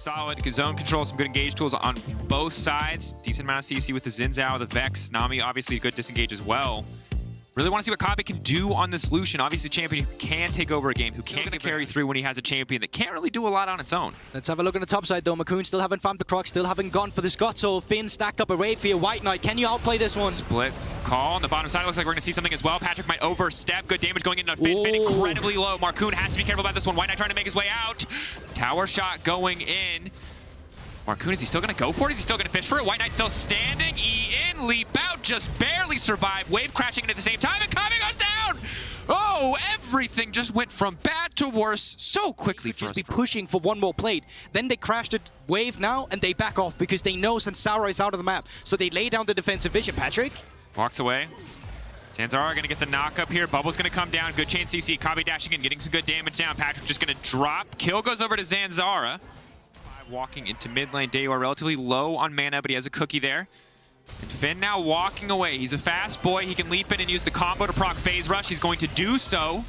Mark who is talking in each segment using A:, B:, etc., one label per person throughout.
A: solid. Good zone control, some good engage tools on both sides. Decent amount of CC with the Xin Zhao, the Vex. Nami, obviously a good disengage as well. Really want to see what Kobbe can do on this Lucian. Obviously a champion who can take over a game, who can carry through when he has a champion that can't really do a lot on its own.
B: Let's have a look on the top side though. Markoon still haven't found the Croc, still haven't gone for the Scotto. Finn stacked up a raid for your WhiteKnight. Can you outplay this one?
A: Split call on the bottom side. Looks like we're going to see something as well. Patrik might overstep. Good damage going into Finn. Finn incredibly low. Markoon has to be careful about this one. WhiteKnight trying to make his way out. Tower shot going in. Markoon, is he still going to go for it? Is he still going to fish for it? WhiteKnight still standing. E in, leap out, just barely survived. Wave crashing in at the same time, and Kobbe goes down! Oh, everything just went from bad to worse so quickly for us.
B: Just be pushing for one more plate. Then they crashed a wave now, and they back off because they know Zanzarah is out of the map. So they lay down the defensive vision. Patrik?
A: Walks away. Zanzarah going to get the knock up here. Bubble's going to come down. Good chain CC. Kobbe dashing in, getting some good damage down. Patrik just going to drop. Kill goes over to Zanzarah. Walking into mid lane. Dajor relatively low on mana, but he has a cookie there. And Finn now walking away. He's a fast boy. He can leap in and use the combo to proc phase rush. He's going to do so.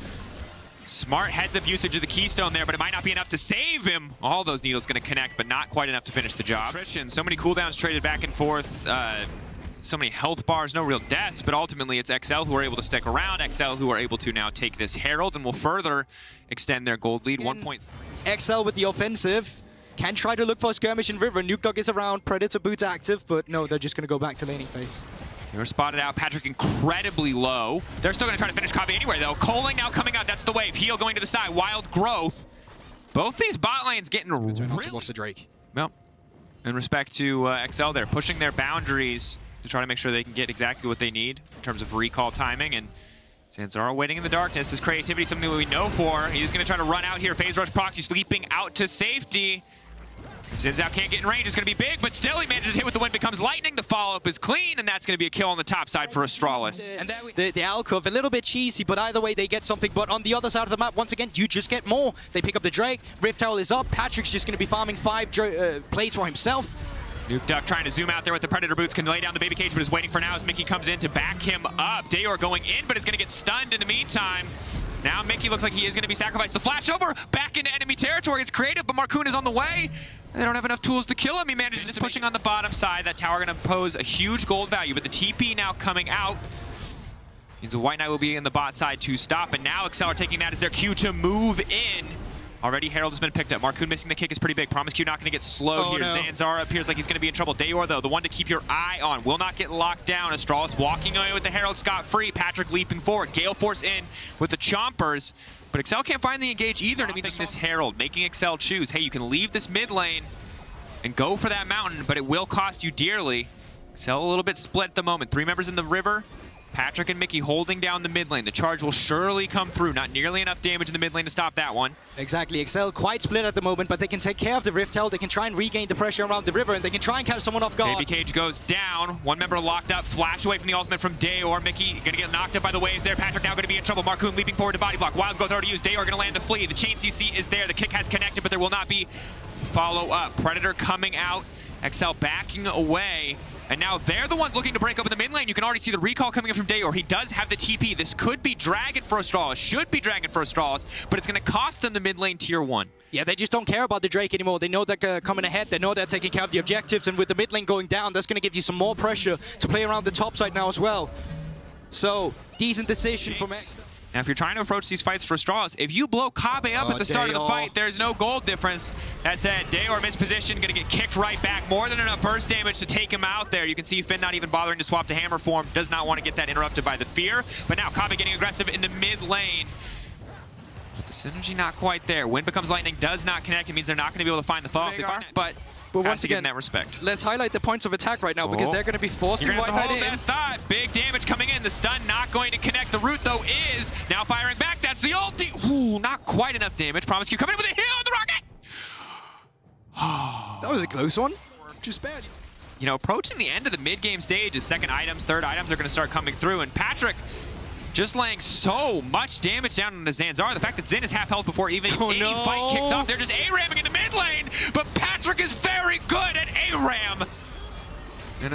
A: Smart heads-up usage of the keystone there, but it might not be enough to save him. All those needles going to connect, but not quite enough to finish the job. Attrition, so many cooldowns traded back and forth. So many health bars, no real deaths, but ultimately it's XL who are able to stick around. XL who are able to now take this Herald and will further extend their gold lead. 1 point.
B: XL with the offensive. Can try to look for a skirmish in River. Nukeduck is around. Predator boots active, but no, they're just going to go back to laning phase.
A: They were spotted out. Patrik incredibly low. They're still going to try to finish Kobbe anyway, though. Coling now coming out. That's the wave. Heal going to the side. Wild growth. Both these bot lanes getting really...
B: Watch the Drake.
A: Well, in respect to XL, they're pushing their boundaries to try to make sure they can get exactly what they need in terms of recall timing. And Zanzarah waiting in the darkness. His creativity is something that we know for. He's going to try to run out here. Phase rush proxy sleeping out to safety. Xin Zhao can't get in range. It's going to be big, but still he manages to hit with the wind, becomes lightning. The follow-up is clean, and that's going to be a kill on the top side for Astralis.
B: And the alcove, a little bit cheesy, but either way they get something. But on the other side of the map, once again, you just get more. They pick up the Drake. Rift Herald is up. Patrik's just going to be farming 5 plates for himself.
A: Nukeduck trying to zoom out there with the Predator boots, can lay down the baby cage, but is waiting for now as Mikyx comes in to back him up. Dajor going in, but is going to get stunned in the meantime. Now Mikyx looks like he is going to be sacrificed. The flash over, back into enemy territory. It's creative, but Markoon is on the way. They don't have enough tools to kill him. He manages to pushing on the bottom side. That tower going to pose a huge gold value, but the TP now coming out means the WhiteKnight will be in the bot side to stop, and now XL are taking that as their cue to move in. Already Herald has been picked up. Markoon missing the kick is pretty big. promisq not going to get slowed here. No. Zanzarah appears like he's going to be in trouble. Dajor, though, the one to keep your eye on, will not get locked down. Astralis walking away with the Herald scot-free. Patrik leaping forward. Gale Force in with the Chompers. But XL can't find the engage either, and it means this Herald, making XL choose, hey, you can leave this mid lane and go for that mountain, but it will cost you dearly. XL a little bit split at the moment. 3 members in the river. Patrik and Mikyx holding down the mid lane. The charge will surely come through. Not nearly enough damage in the mid lane to stop that one.
B: Exactly. XL quite split at the moment, but they can take care of the Rift Herald. They can try and regain the pressure around the river, and they can try and catch someone off guard.
A: Baby cage goes down. 1 member locked up. Flash away from the ultimate from Dajor. Mikyx going to get knocked up by the waves there. Patrik now going to be in trouble. Markoon leaping forward to body block. Wild growth already used. Dajor going to land the flee. The chain CC is there. The kick has connected, but there will not be follow-up. Predator coming out. XL backing away. And now they're the ones looking to break open the mid lane. You can already see the recall coming in from Dajor. He does have the TP. This could be Dragon for Astralis. Should be Dragon for Astralis, but it's going to cost them the mid lane tier 1.
B: Yeah, they just don't care about the Drake anymore. They know they're coming ahead. They know they're taking care of the objectives. And with the mid lane going down, that's going to give you some more pressure to play around the top side now as well. So, decent decision from X.
A: Now, if you're trying to approach these fights for Astralis, if you blow Kobbe up at the start of the fight, there's no gold difference. That said, Dajor mispositioned, going to get kicked right back. More than enough burst damage to take him out there. You can see Finn not even bothering to swap to hammer form. Does not want to get that interrupted by the fear. But now Kobbe getting aggressive in the mid lane. But the synergy not quite there. Wind becomes lightning, does not connect. It means they're not going to be able to find the follow-up. But once again, in that respect,
B: let's highlight the points of attack right now because they're going to be forcing WhiteKnight in.
A: That thought. Big damage coming in. The stun not going to connect. The root, though, is now firing back. That's the ulti. Ooh, not quite enough damage. promisq coming in with a heal on the rocket.
B: That was a close one. Just bad.
A: You know, approaching the end of the mid-game stage, his second items, third items are going to start coming through, and Patrik just laying so much damage down on the Zanzarah. The fact that Xin is half health before even any fight kicks off. They're just A-ramming in the mid lane, but Patrik is very good at A-ram.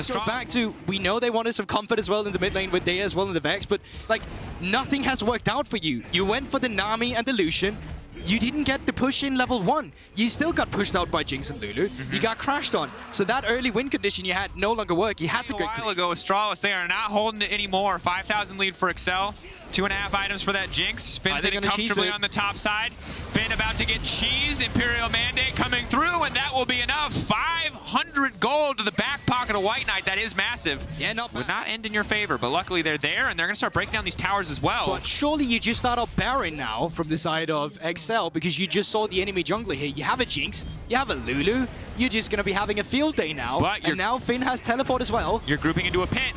B: So back to, we know they wanted some comfort as well in the mid lane with Daya as well in the Vex, but like, nothing has worked out for you. You went for the Nami and the Lucian, you didn't get the push in level 1. You still got pushed out by Jinx and Lulu. You got crashed on. So that early win condition you had no longer worked. You had to go.
A: A while ago, Astralis, they are not holding it anymore. 5,000 lead for Excel. 2.5 items for that Jinx. Finn sitting comfortably on the top side. Finn about to get cheesed. Imperial Mandate coming through, and that will be enough. 500 gold to the back pocket of WhiteKnight. That is massive.
B: Yeah, not bad.
A: Would not end in your favor, but luckily they're there, and they're going to start breaking down these towers as well.
B: But surely you just start up Baron now from the side of Excel, because you just saw the enemy jungler here. You have a Jinx, you have a Lulu. You're just going to be having a field day now. And now Finn has teleport as well.
A: You're grouping into a pit.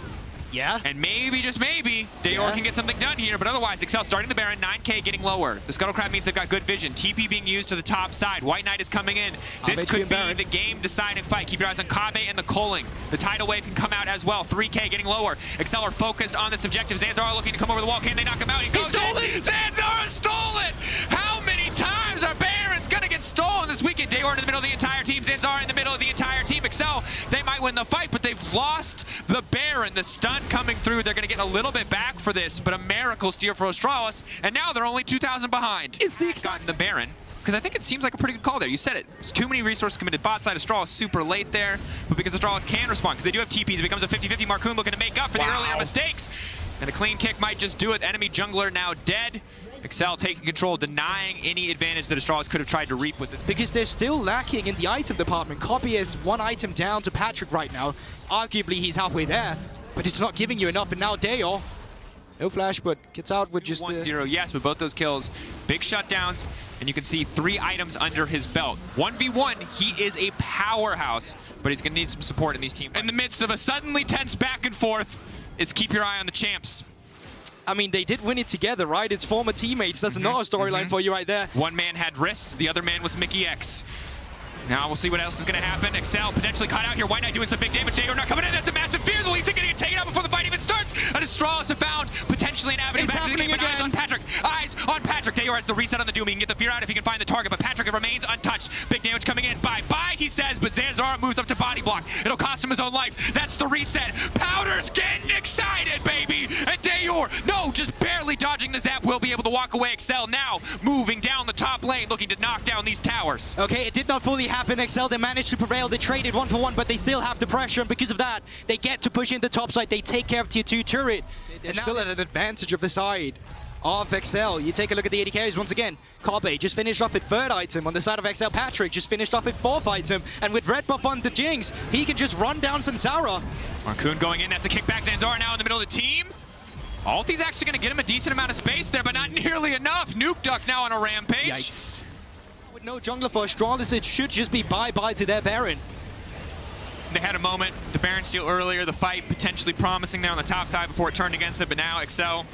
B: Yeah.
A: And maybe, just maybe, Dajor can get something done here, but otherwise, Excel starting the Baron, 9k getting lower. The Scuttlecrab means they've got good vision. TP being used to the top side. WhiteKnight is coming in. This could be the game-deciding fight. Keep your eyes on Kobbe and the Culling. The tidal wave can come out as well. 3k getting lower. Excel are focused on this objective. Zanzarah looking to come over the wall. Can they knock him out? He goes in. Zanzarah stole it! How many times are Barons gonna get stolen this weekend? Dajor in the middle of the entire team. Zanzarah in the middle of the entire team. Excel, they might win the fight, but they've lost the Baron. The stun coming through. They're going to get a little bit back for this, but a miracle steal for Astralis, and now they're only 2,000 behind.
B: It's the exact
A: the Baron, because I think it seems like a pretty good call there. You said it. It's too many resources committed bot side. Astralis super late there, but because Astralis can respond, because they do have TPs, it becomes a 50-50. Markoon looking to make up for the earlier mistakes, and a clean kick might just do it. Enemy jungler now dead. Excel taking control, denying any advantage that Astralis could have tried to reap with this.
B: Because they're still lacking in the item department. Kobbe is 1 item down to Patrik right now. Arguably, he's halfway there, but it's not giving you enough. And now Dajor, no flash, but gets out with just
A: 1-0, yes, with both those kills. Big shutdowns, and you can see 3 items under his belt. 1v1, he is a powerhouse, but he's going to need some support in these teams. In the midst of a suddenly tense back and forth is keep your eye on the champs.
B: I mean, they did win it together, right? It's former teammates. That's another storyline for you right there.
A: One man had wrists, the other man was Mikyx. Now we'll see what else is going to happen. Excel potentially caught out here. WhiteKnight doing some big damage. Dajor not coming in. That's a massive fear. The Lee Sin going to get taken out before the fight even starts. And Astralis have found potentially an avenue.
B: It's happening again.
A: Eyes on Patrik. Eyes on Patrik. Dajor has the reset on the Doom. He can get the fear out if he can find the target, but Patrik remains untouched. Big damage coming in. Bye-bye, he says, but Zanzarah moves up to body block. It'll cost him his own life. That's the reset. Powder's getting excited, baby. And Dajor, no, just barely dodging the zap, will be able to walk away. Excel now moving down the top lane, looking to knock down these towers.
B: Okay, it did not fully happen. Excel, they managed to prevail. They traded 1-for-1, but they still have the pressure, and because of that, they get to push in the top side. They take care of tier 2 turret. And still at an advantage of the side of Excel. You take a look at the ADKs once again. Kobbe just finished off with 3rd item on the side of Excel. Patrik just finished off with 4th item, and with red buff on the Jinx, he can just run down Zanzarah.
A: Markoon going in. That's a kickback. Zanzarah now in the middle of the team. Ulti's actually going to get him a decent amount of space there, but not nearly enough. Nukeduck now on a rampage.
B: Yikes. With no jungler for Astralis, it should just be bye-bye to their Baron.
A: They had a moment, the Baron steal earlier, the fight potentially promising there on the top side before it turned against it, but now Excel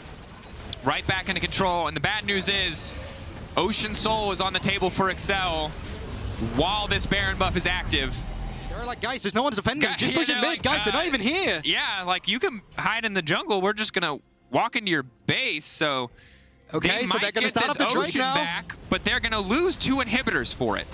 A: right back into control. And the bad news is Ocean Soul is on the table for Excel while this Baron buff is active.
B: They're like, guys, there's no one's defending. Just push it mid. Like, guys, they're not even here.
A: Yeah, like you can hide in the jungle. We're just going to walk into your base, so
B: okay, so they're going to start up the Drake now.
A: Back, but they're going to lose 2 inhibitors for it.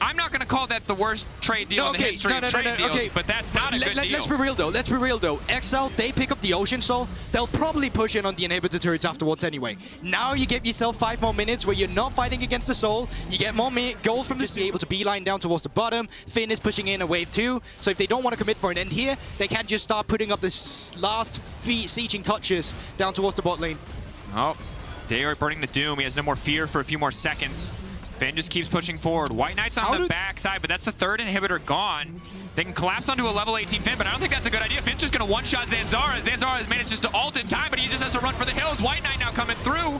A: I'm not going to call that the worst trade deal in the history of trade deals, but that's not a good deal.
B: Let's be real, though. Let's be real, though. Excel, they pick up the Ocean Soul. They'll probably push in on the inhibitor turrets afterwards anyway. Now you give yourself 5 more minutes where you're not fighting against the Soul. You get more gold from this. Be able to beeline down towards the bottom. Finn is pushing in a wave 2. So if they don't want to commit for an end here, they can just start putting up this last sieging touches down towards the bot lane.
A: Oh, Dajor burning the Doom. He has no more fear for a few more seconds. Finn just keeps pushing forward. WhiteKnight's on the backside, but that's the 3rd inhibitor gone. They can collapse onto a level 18 Finn, but I don't think that's a good idea. Finn's just going to one-shot Zanzarah. Zanzarah has managed just to ult in time, but he just has to run for the hills. WhiteKnight now coming through.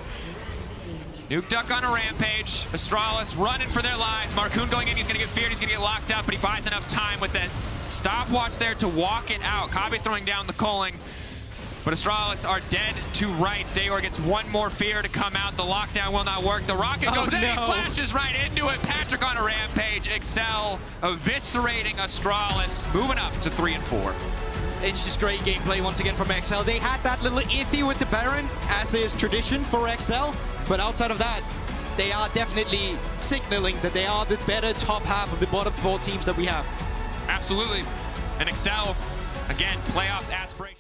A: Nukeduck on a rampage. Astralis running for their lives. Markoon going in. He's going to get feared. He's going to get locked up, but he buys enough time with that stopwatch there to walk it out. Kobbe throwing down the Culling. But Astralis are dead to rights. Dajor gets 1 more fear to come out. The lockdown will not work. The rocket goes in. He flashes right into it. Patrik on a rampage. Excel eviscerating Astralis. Moving up to 3 and 4.
B: It's just great gameplay once again from Excel. They had that little iffy with the Baron, as is tradition for Excel. But outside of that, they are definitely signaling that they are the better top half of the bottom 4 teams that we have.
A: Absolutely. And Excel, again, playoffs aspiration.